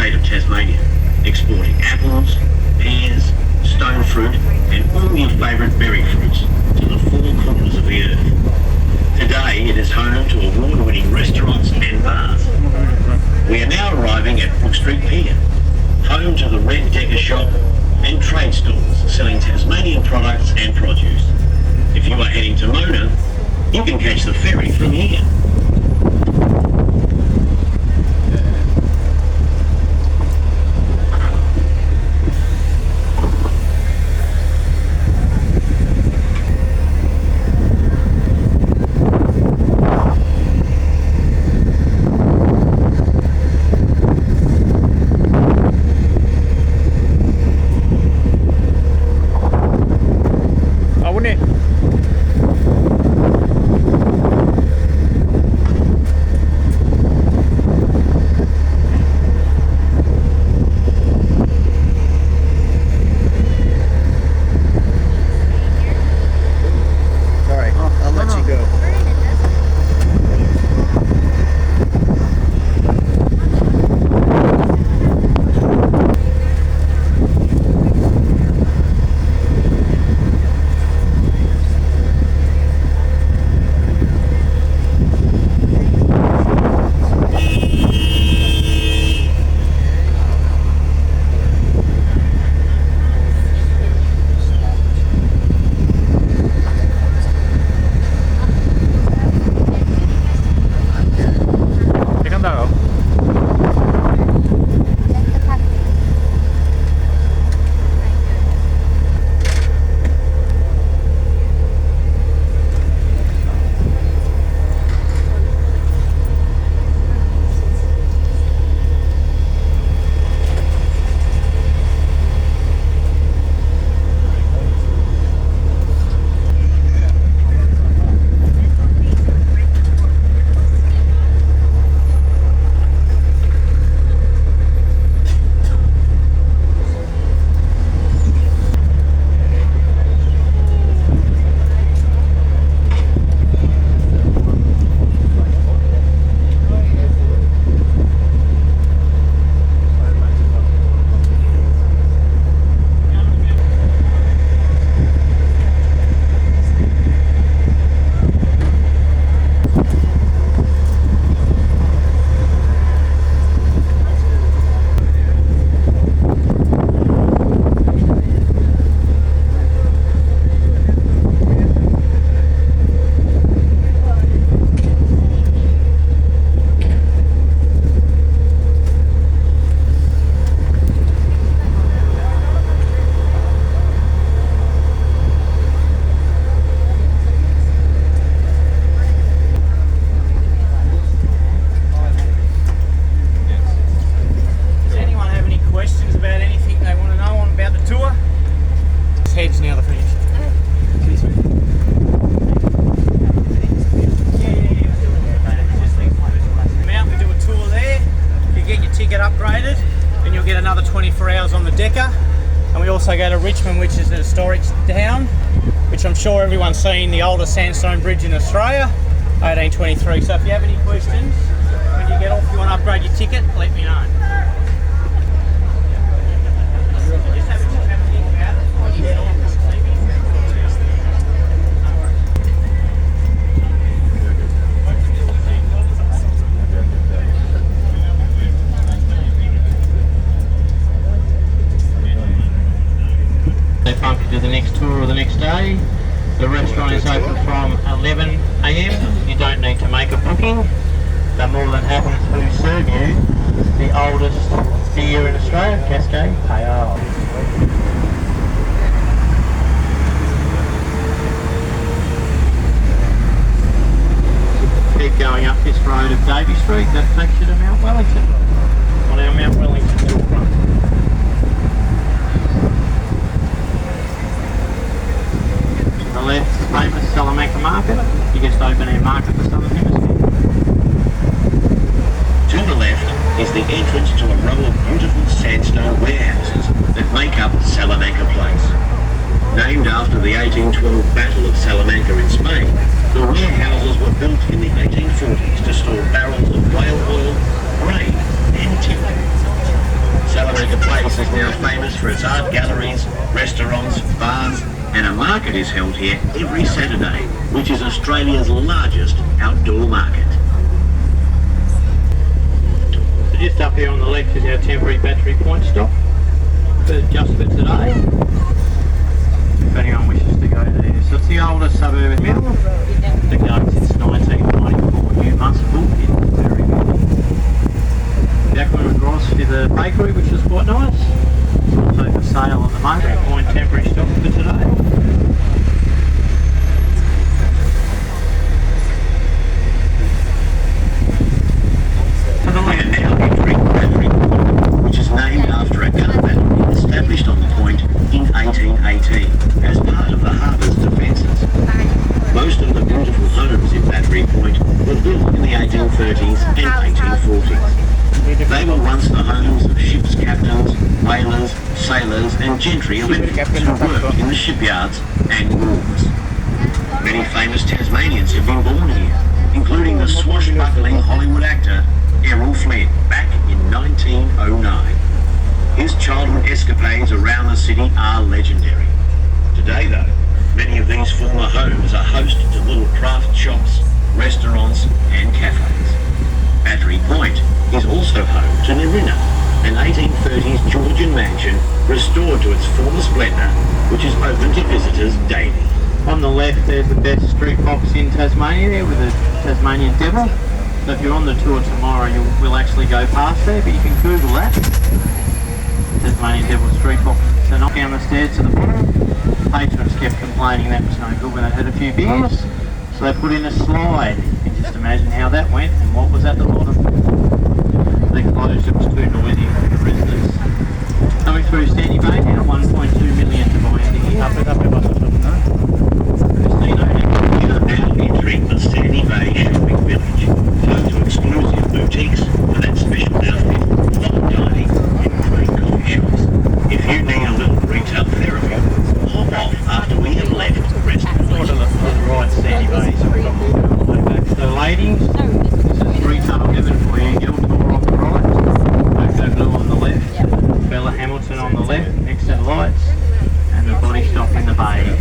state of Tasmania, exporting apples, pears, stone fruit and all your favourite berry fruits to the four corners of the earth. Today it is home to award-winning restaurants and bars. We are now arriving at Brook Street Pier, home to the Red Decker shop and trade stalls selling Tasmanian products and produce. If you are heading to Mona, you can catch the ferry from here. Upgraded, and you'll get another 24 hours on the Decker. And we also go to Richmond, which is a historic town, which I'm sure everyone's seen, the oldest sandstone bridge in Australia, 1823. So if you have any questions when you get off, you want to upgrade your ticket, let me know. Pump you to the next tour or the next day. The restaurant is open from 11 AM. You don't need to make a booking. They're more than happy to serve you the oldest beer in Australia, Cascade Pale. Keep going up this road of Davey Street, that takes you to Mount Wellington. On our Mount Wellington tour front. The left, famous Salamanca Market, biggest open air market for Southern Hemisphere. To the left is the entrance to a row of beautiful sandstone warehouses that make up Salamanca Place. Named after the 1812 Battle of Salamanca in Spain, the warehouses were built in the 1840s to store barrels of whale oil, grain and timber. Place is now famous for its art galleries, restaurants, bars, and a market is held here every Saturday, which is Australia's largest outdoor market. So just up here on the left is our temporary battery point stop, just for today, if anyone wishes to go there. So it's the oldest suburban mill, been going since 1994, Newmuscle, in very good. Back one across to the bakery, which is quite nice. Also for sale at the moment, point temporary stop for today. Which is named after a gun battery established on the point in 1818 as part of the harbour's defences. Most of the beautiful homes in Battery Point were built in the 1830s and 1840s. They were once the homes of ship's captains, whalers, sailors and gentry Olympians who worked in the shipyards and wharves. Many famous Tasmanians have been born here, including the swashbuckling Hollywood actor Errol Flynn back in 1909. His childhood escapades around the city are legendary. Today though, many of these former homes are host to little craft shops, restaurants and cafes. Battery Point is also home to Narina, an 1830s Georgian mansion restored to its former splendour, which is open to visitors daily. On the left there's the best street box in Tasmania there with the Tasmanian Devil. So if you're on the tour tomorrow, we'll actually go past there, but you can Google that. Tasmanian Devil Street Box. So knock down the stairs to the bottom. Patrons kept complaining that was no good when they had a few beers. So they put in a slide. You can just imagine how that went and what was at the bottom. They closed, it was too noisy for the residents. Coming through Sandy Bay now, 1.2 million to buy into here. We are now entering the Sandy Bay shopping village, home to exclusive boutiques with that special outfit, fine dining and great coffee shops. If you need a little retail therapy, hop off after we have left the restaurant. Right, Sandy Bay, so we've got all the way back. So ladies, this is retail heaven for you. Yell Tour on the right, Coco Blue on the left, Bella Hamilton on the left, next to the lights, and the body shop in the bay.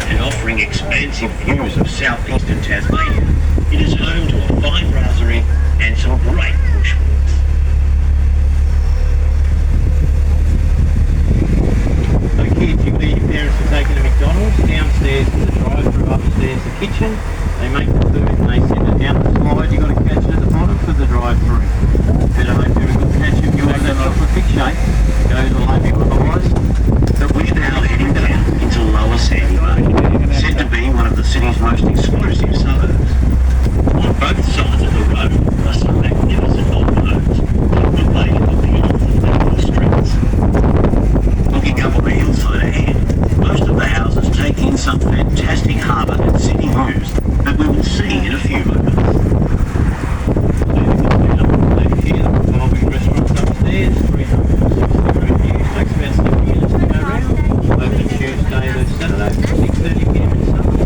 And offering expansive views of southeastern Tasmania, it is home to a fine brasserie and some great bushwalks. So kids, you leave your parents are taking to McDonald's, downstairs to the drive-through, upstairs the kitchen. They make the food and they send it down the slide. You've got to catch it at the bottom for the drive-through. Better hope you're a good catch if you want that chocolate thick shake. Goes all over you otherwise. But we're now heading down into Lower Sandy Bay, said to be one of the city's most exclusive suburbs. On both sides of the road are some magnificent old homes, overlaid with beautiful narrow streets. Looking up on the hillside ahead, most of the houses take in some fantastic harbour and city views that we will see in a few moments. Here, the revolving restaurants upstairs, 360-degree views, takes about 7 minutes to go round. Open Tuesday to Saturday from 6:30 p.m. and Sunday.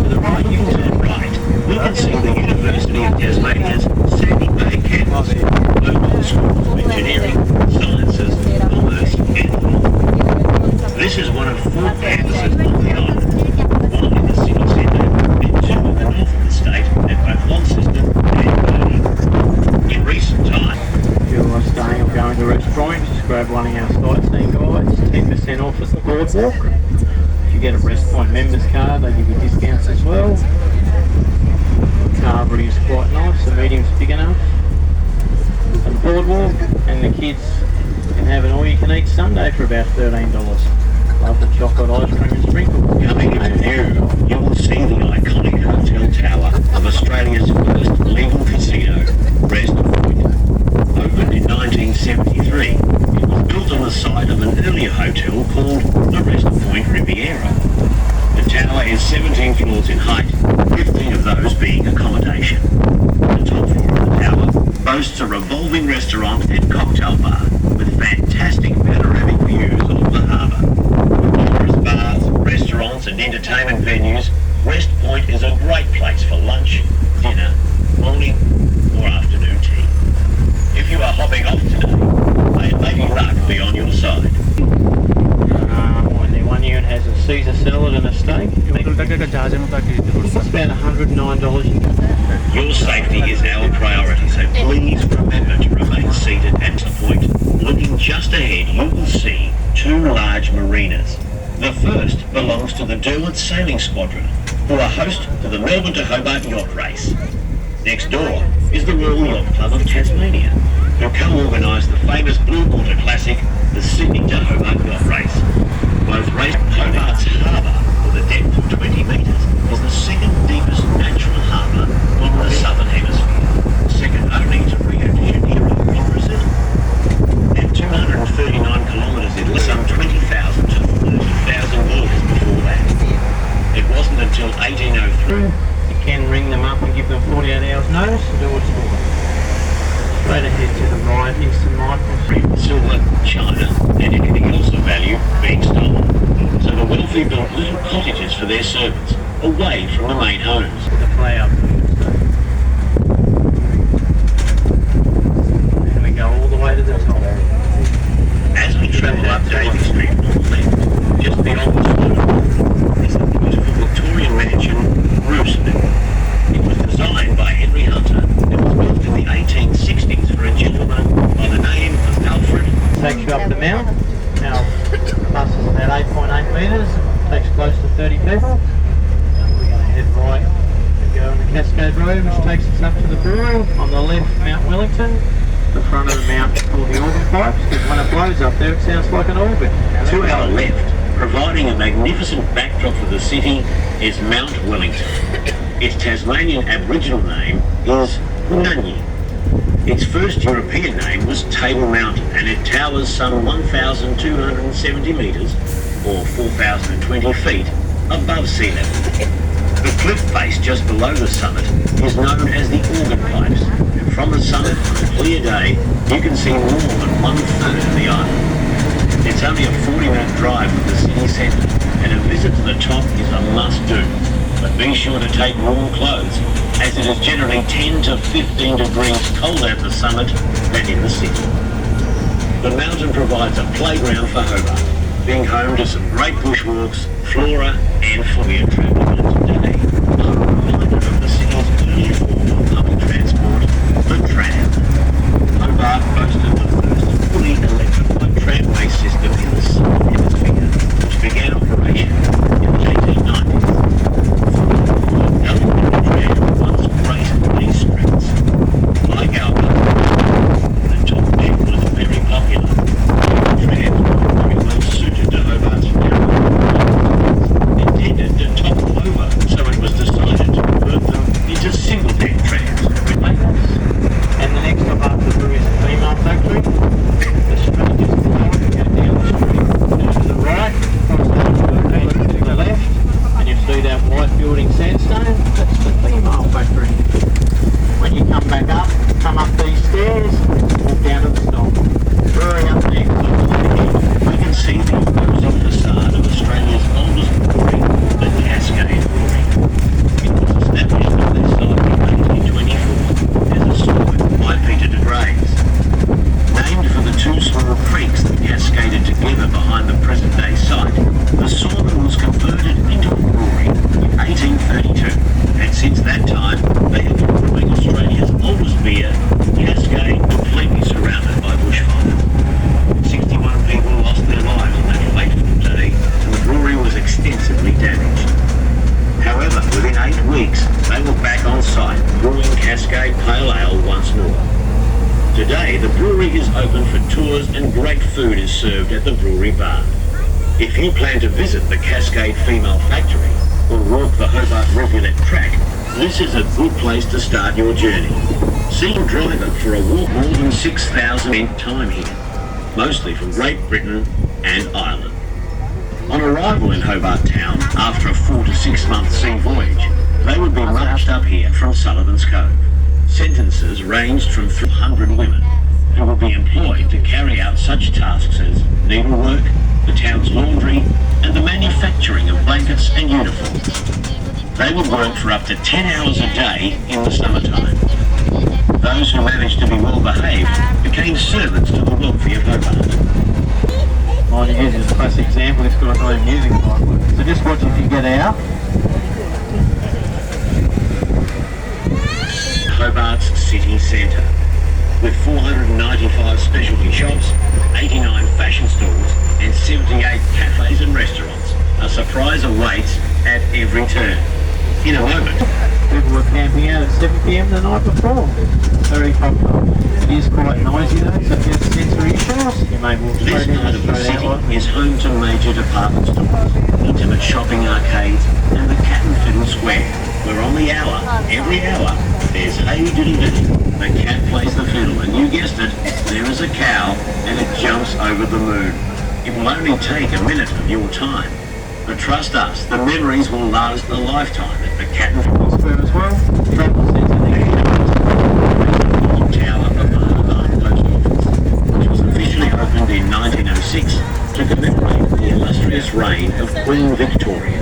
To the right, you can we can see the University of Tasmania's Sandy Bay campus, home to the schools of engineering, sciences, commerce and law. This is one of 4 campuses on the island, one in the city centre and 2 in the north of the state at both Launceston and Burnie. In recent times, if you're staying or going to a restaurant, just grab one of our sightseeing guides, 10% off at the boardwalk. If you get a Rest Point members card, they give you discounts as well. The carvery is quite nice, the medium's big enough. And boardwalk, and the kids can have an all-you-can-eat sundae for about $13. Love the chocolate ice cream and sprinkles. coming into view, you will see the iconic hotel tower of Australia's first legal casino, Rest Point. Opened in 1973, it was built on the site of an earlier hotel called the Rest Point Riviera. The tower is 17 floors in height, 15 of those being accommodation. The top floor of the tower boasts a revolving restaurant and cocktail bar with fantastic panoramic views of the harbour. With numerous bars, restaurants and entertainment venues, Rest Point is a great place for lunch, dinner, morning or afternoon tea. If you are hopping off today, may it luck beyond just ahead you will see two large marinas. The first belongs to the Derwent Sailing Squadron, who are host to the Melbourne to Hobart Yacht Race. Next door is the Royal Yacht Club of Tasmania, who co-organised the famous Blue Water Classic, the Sydney to Hobart Yacht Race. Both race Hobart's harbour, with a depth of 20 metres, is the second deepest natural harbour on the southern hemisphere, second only to Rio de Janeiro in Brazil. At 239 kilometres it was some 20,000 to 30,000 years before that. It wasn't until 1803 you can ring them up and give them 48 hours notice to do what's for. Straight ahead to the right is St Michael's. Silver, china and anything else of value being stolen. So the wealthy built little cottages for their servants, away from the main homes. The flower. And we go all the way to the top. As we travel up Davey Street north left, just beyond the slope, is the beautiful Victorian mansion, Roosevelt. It was designed by Henry Hunter and was built in the 1860s for a gentleman by the name of Alfred. Takes you up the mount. Now, the bus is about 8.8 metres, takes close to 30 people. We're going to head right and go on the Cascade Road, which takes us up to the brewery. On the left, Mount Wellington. The front of the mount is called the organ pipes, because when it blows up there, it sounds like an organ. To our left, providing a magnificent backdrop for the city, is Mount Wellington. Its Tasmanian Aboriginal name is Nunyi. Its first European name was Table Mountain, and it towers some 1,270 metres, or 4,020 feet, above sea level. The cliff face just below the summit is known as the Organ Pipes, and from the summit on a clear day, you can see more than 1/3 of the island. It's only a 40-minute drive from the city centre, and a visit to the top is a must-do. But be sure to take warm clothes, as it is generally 10 to 15 degrees colder at the summit than in the city. The mountain provides a playground for Hobart, being home to some great bushwalks, flora and fauna. Travelling on today, a reminder of the city's early form of public transport, the tram. Hobart boasted the first fully electrified tramway system in the southern hemisphere, which began operation in the 1890s. Like our the top deck was very popular. The trams were very well suited to Hobart's narrow intended to topple over, so it was decided to convert them into single-deck trams. And the next stop after the brewery is the female factory. The street just below it, go down the street to the right, cross to the left, and you see that white building sandstone. That's the female factory. When you come back up, come up these stairs, walk down to the stop. Brewery up there, we can see the imposing facade of Australia's oldest brewery, the Cascade Brewery. It was established on this site in 1824 as a sawmill by Peter de Graves. Named for the two small creeks that cascaded together behind the present-day site, the sawmill was converted into a brewery in 1832, and since that time they have been brewing Australia's oldest beer, Cascade, completely surrounded by bushfire. 61 people lost their lives on that fateful day, and the brewery was extensively damaged. However, within 8 weeks, they were back on site, brewing Cascade Pale Ale once more. Today, the brewery is open for tours and great food is served at the brewery bar. If you plan to visit the Cascade Female Factory or walk the Hobart Rivulet Track, this is a good place to start your journey. See your driver for a walk. More than 6,000 spent time here, mostly from Great Britain and Ireland. On arrival in Hobart Town, after a 4 to 6 month sea voyage, they would be marched up here from Sullivan's Cove. Sentences ranged from 300 women, who would be employed to carry out such tasks as needlework, the town's laundry, and the manufacturing of blankets and uniforms. They would work for up to 10 hours a day in the summertime. Those who managed to be well behaved became servants to the wealthy of Hobart. Oh, here's a classic example. It's got no music like. So just watch if you get out. Hobart's city centre, with 495 specialty shops, 89 camping out at 7 p.m. the night before. Very popular. It is quite noisy though, so if you have sensory issues, you may walk This straight in part and of the straight out. city is home to major department stores, intimate shopping arcades, and the Cat and Fiddle Square, where on the hour, every hour, there's Hey Diddle Diddle. The cat plays the fiddle, and you guessed it, there is a cow, and it jumps over the moon. It will only take a minute of your time. But trust us, the memories will last a lifetime at the Cat and Fiddle Square as well. Travel centre Tower of the Hobart Post Office, which was officially opened in 1906 to commemorate the illustrious reign of Queen Victoria.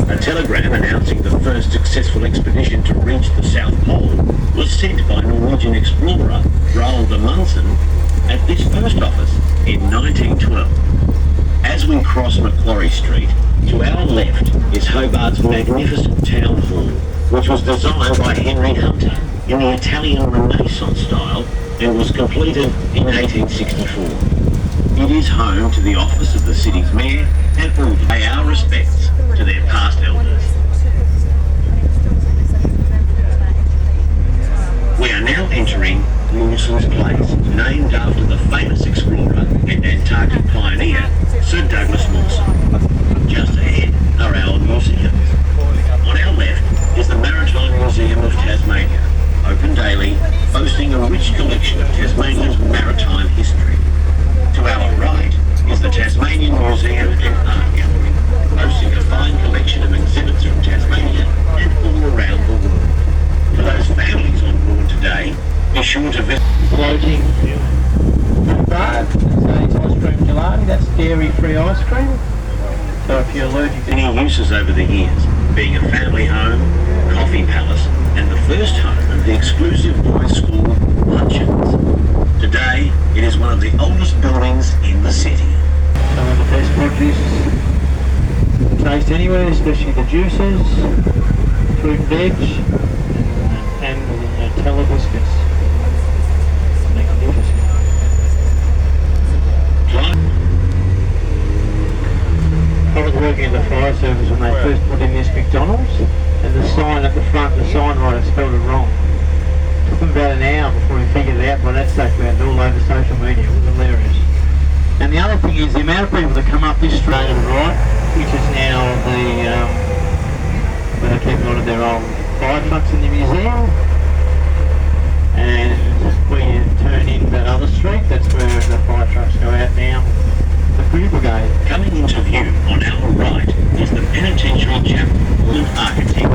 A telegram announcing the first successful expedition to reach the South Pole was sent by Norwegian explorer Roald Amundsen at this post office in 1912. As we cross Macquarie Street, to our left is Hobart's magnificent town hall, which was designed by Henry Hunter in the Italian Renaissance style and was completed in 1864. It is home to the office of the city's mayor and all pay our respects to their past elders. We are now entering Mawson's Place, named after the famous explorer and Antarctic pioneer, Sir Douglas Mawson. Just ahead are our museums. On our left is the Maritime Museum of Tasmania, open daily, boasting a rich collection of Tasmania's maritime history. To our right is the Tasmanian Museum and Art Gallery, boasting a fine collection of exhibits from Tasmania and all around the world. For those families on board today, be sure to visit floating bar. It's ice cream gelati, that's dairy-free ice cream. So if you're allergic to many uses over the years, being a family home, coffee palace, and the first home of the exclusive boys' school luncheons. Today, it is one of the oldest buildings in the city. some of the best produce taste anywhere, especially the juices, fruit and veg, and the Nutella biscuits. Magnificent. I was working at the fire service when they first put in this McDonald's, and the sign at the front, the sign writer spelled it wrong. It took them about an hour before we figured it out. By that stage we had it all over social media. It was hilarious. And the other thing is the amount of people that come up this straight to the right, which is now where they keep a lot of their old fire trucks in the museum. And where you turn in that other street, that's where the fire trucks go out now. The Pretty Brigade. Coming into view on our right is the penitentiary chapel and architecture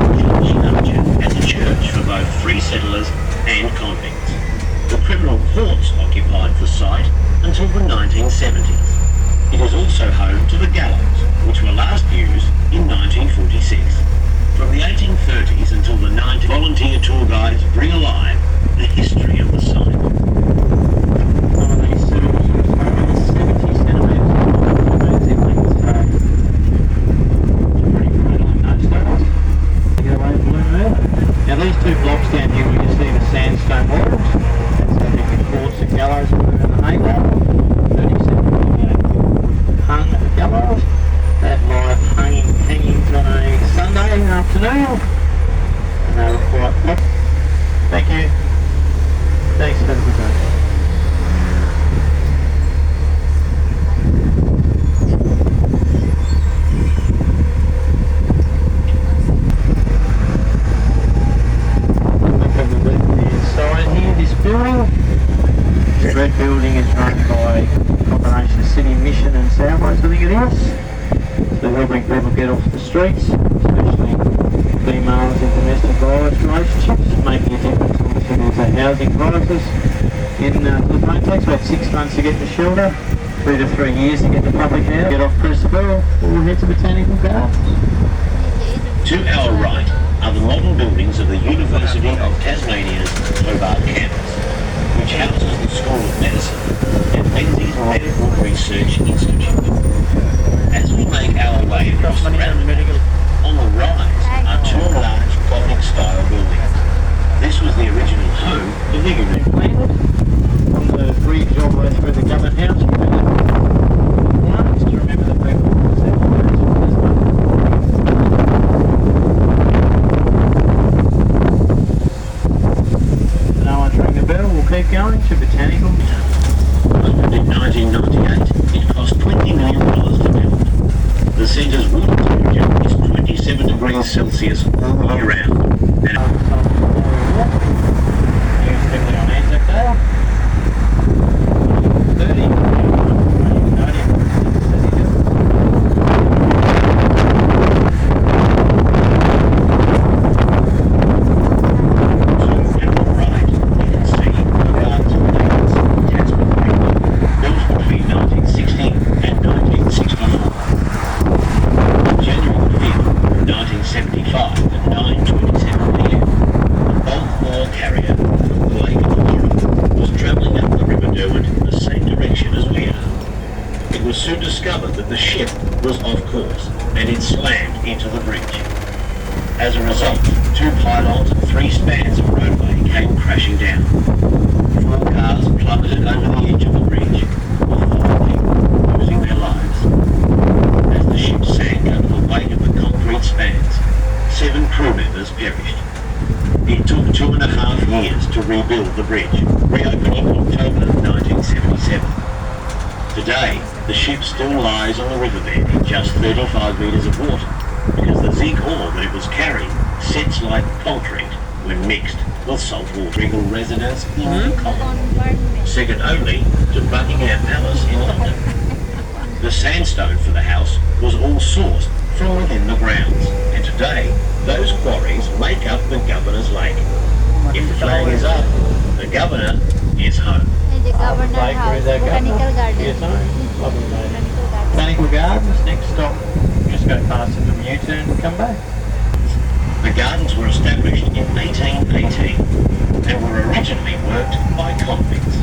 as a church for both free settlers and convicts. The criminal courts occupied the site until the 1970s. It is also home to the gallows, which were last used in 1946. From the 1830s until the 90s, volunteer tour guides bring alive the history of the site. Some of these circles are 70 centimetres in length, so it's pretty brutal in those days. Get away from Blue Moon. Now these two blocks down here, we can see the sandstone walls. That's how big the courts and gallows were in the Hobart. 37 hung gallows. That live hangings on a Sunday afternoon. And they were quite popular. Thank you. Thanks, have a good day. Look at the inside here, this building. This red building is run by a combination of City Mission and Southways, I think it is. So helping people get off the streets, especially females in domestic violence relationships, making a difference. Obviously there's a housing crisis in Philippines. It takes about 6 months to get to shelter, 2 to 3 years to get to public house. Get off Percival or head to Botanical Gardens. To our right are the modern buildings of the University of Tasmania's Hobart campus, which houses the School of Medicine and Menzies Medical Research Institute. As we make our way across the roundabout, on the rise are 2 large Gothic-style buildings. This was the original home of the University. Planted from the bridge all the way through the government house. To remember the people. Celsius all year round. And Strictly on Anzac Day. 30. soon discovered that the ship was off course and it slammed into the bridge. As a result, 2 pylons and 3 spans of roadway came crashing down. 4 cars plummeted over the edge of the bridge, with 4 people losing their lives. As the ship sank under the weight of the concrete spans, 7 crew members perished. It took 2.5 years to rebuild the bridge, reopening in October 1977. Today, the ship still lies on the riverbed in just 35 metres of water because the zinc ore that it was carrying sets like concrete when mixed with salt water. Regal residence in the colony, second only to Buckingham Palace in London. The sandstone for the house was all sourced from within the grounds, and today those quarries make up the Governor's Lake. If the flag is up, the Governor is home. The Governor House, Botanical Gardens. Yes, lovely lady. Botanical Gardens, next stop. Just go past the U-turn and come back. The gardens were established in 1818 and were originally worked by convicts.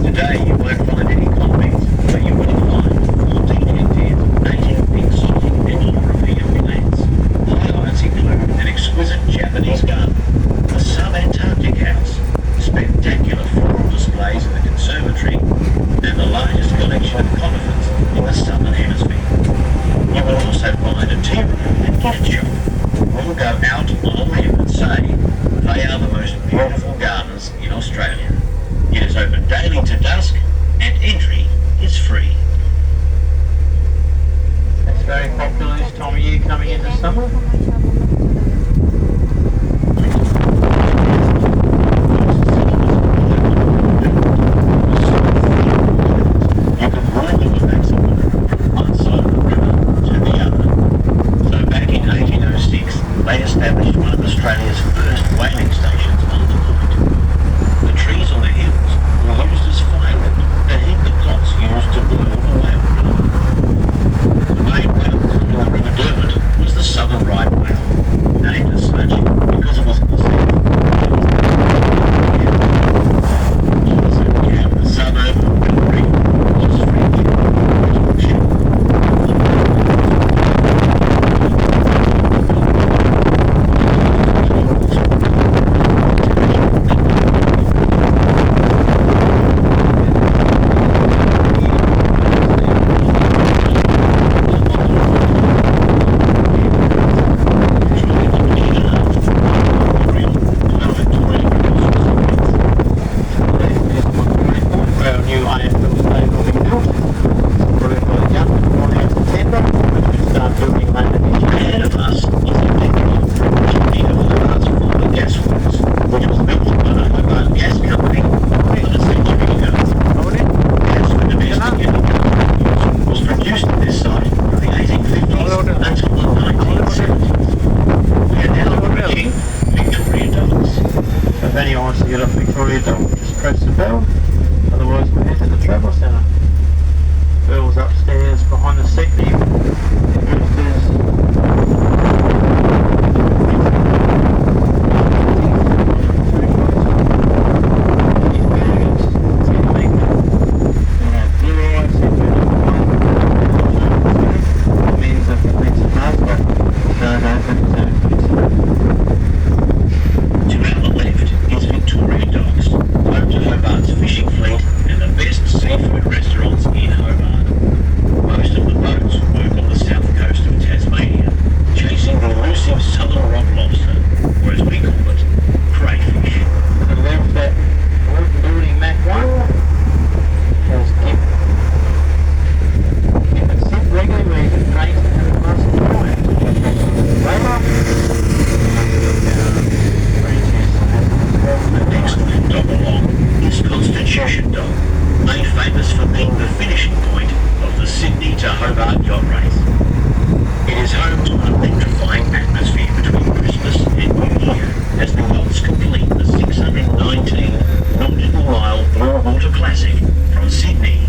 Today you won't find any convicts, but you will find 14 hectares of native exotic and European plants. Highlights include an exquisite Japanese garden, a sub-Antarctic house, spectacular floral displays in the conservatory, and the largest collection of conifers in the southern hemisphere. You will also find a tea room and gift shop. We'll go out on a limb and say they are the most beautiful gardens in Australia. It is open daily to dusk and entry is free. It's very popular this time of year coming into summer. They established one of Australia's first whaling stations on the point. The trees on the hills were used as firewood to heat the pots the finishing point of the Sydney to Hobart yacht race. It is home to an electrifying atmosphere between Christmas and New Year as the yachts complete the 619 nautical mile Blue Water Classic from Sydney